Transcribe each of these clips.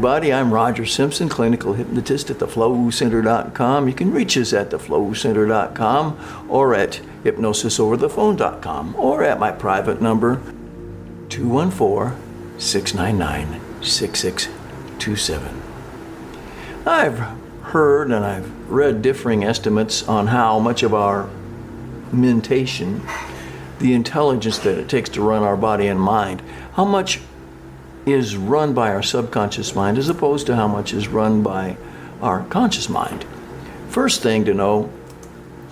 everybody. I'm Roger Simpson, clinical hypnotist at theflowcenter.com. You can reach us at theflowcenter.com or at hypnosisoverthephone.com or at my private number, 214-699-6627. I've heard and I've read differing estimates on how much of our mentation, the intelligence that it takes to run our body and mind, how much is run by our subconscious mind as opposed to how much is run by our conscious mind. First thing to know,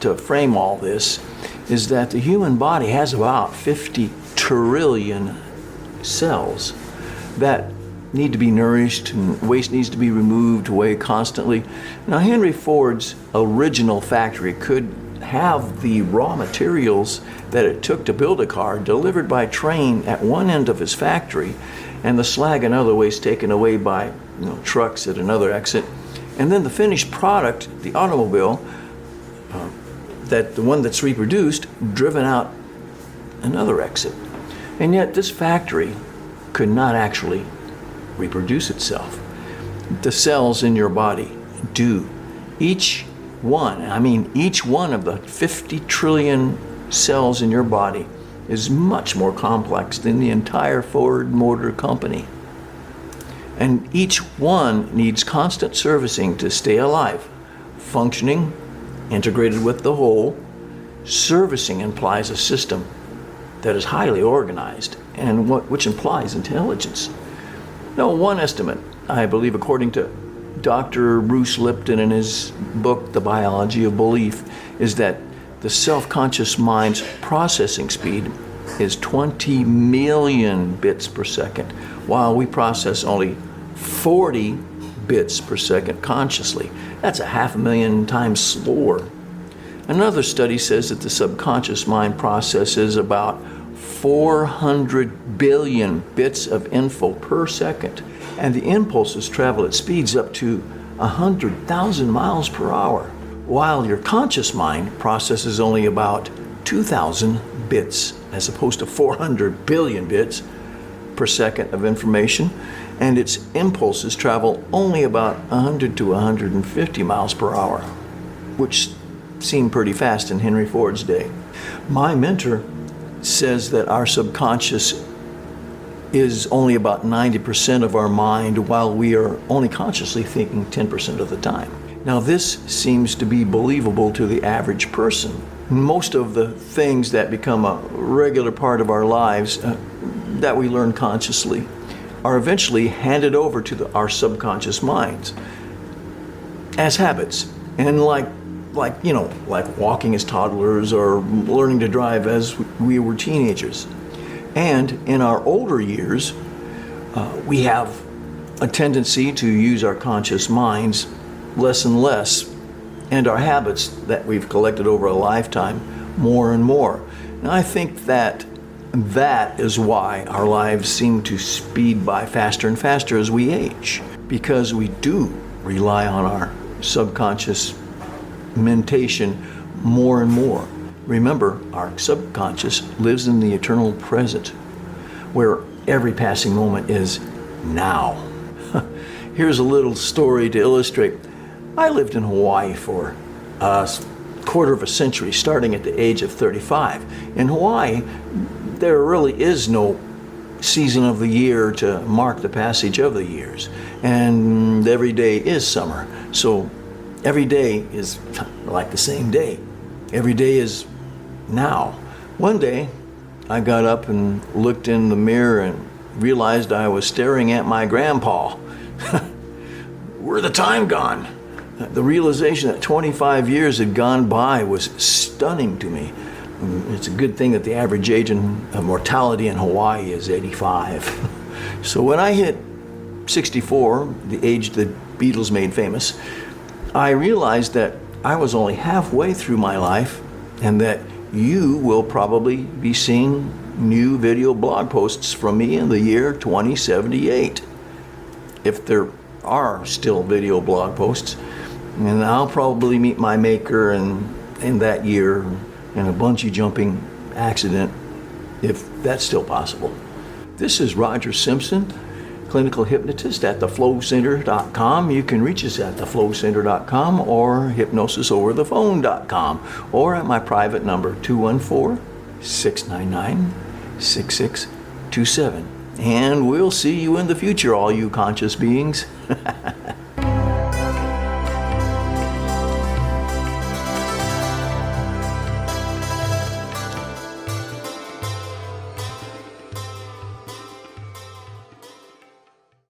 to frame all this, is that the human body has about 50 trillion cells that need to be nourished, and waste needs to be removed away constantly. Now, Henry Ford's original factory could have the raw materials that it took to build a car delivered by train at one end of his factory, and the slag and other waste taken away by trucks at another exit, and then the finished product, the automobile, that the one that's reproduced, driven out another exit. And yet this factory could not actually reproduce itself. The cells in your body do. Each one of the 50 trillion cells in your body is much more complex than the entire Ford Motor Company. And each one needs constant servicing to stay alive, functioning, integrated with the whole. Servicing implies a system that is highly organized, and which implies intelligence. Now, one estimate, I believe, according to Dr. Bruce Lipton in his book, The Biology of Belief, is that the self-conscious mind's processing speed is 20 million bits per second, while we process only 40 bits per second consciously. That's 500,000 times slower. Another study says that the subconscious mind processes about 400 billion bits of info per second, and the impulses travel at speeds up to 100,000 miles per hour, while your conscious mind processes only about 2,000 bits as opposed to 400 billion bits per second of information, and its impulses travel only about 100 to 150 miles per hour, which seemed pretty fast in Henry Ford's day. My mentor says that our subconscious is only about 90% of our mind, while we are only consciously thinking 10% of the time. Now, this seems to be believable to the average person. Most of the things that become a regular part of our lives that we learn consciously are eventually handed over to our subconscious minds as habits, and like walking as toddlers or learning to drive as we were teenagers. And in our older years, we have a tendency to use our conscious minds less and less, and our habits that we've collected over a lifetime more and more. And I think that is why our lives seem to speed by faster and faster as we age, because we do rely on our subconscious mentation more and more. Remember, our subconscious lives in the eternal present, where every passing moment is now. Here's a little story to illustrate. I lived in Hawaii for a quarter of a century, starting at the age of 35. In Hawaii, there really is no season of the year to mark the passage of the years, and every day is summer. So every day is like the same day. Every day is now. One day, I got up and looked in the mirror and realized I was staring at my grandpa. Where'd the time gone? The realization that 25 years had gone by was stunning to me. It's a good thing that the average age of mortality in Hawaii is 85. So when I hit 64, the age the Beatles made famous, I realized that I was only halfway through my life, and that you will probably be seeing new video blog posts from me in the year 2078. If there are still video blog posts, and I'll probably meet my maker in that year in a bungee jumping accident, if that's still possible. This is Roger Simpson, clinical hypnotist at theflowcenter.com. You can reach us at theflowcenter.com or hypnosisoverthephone.com or at my private number 214-699-6627. And we'll see you in the future, all you conscious beings.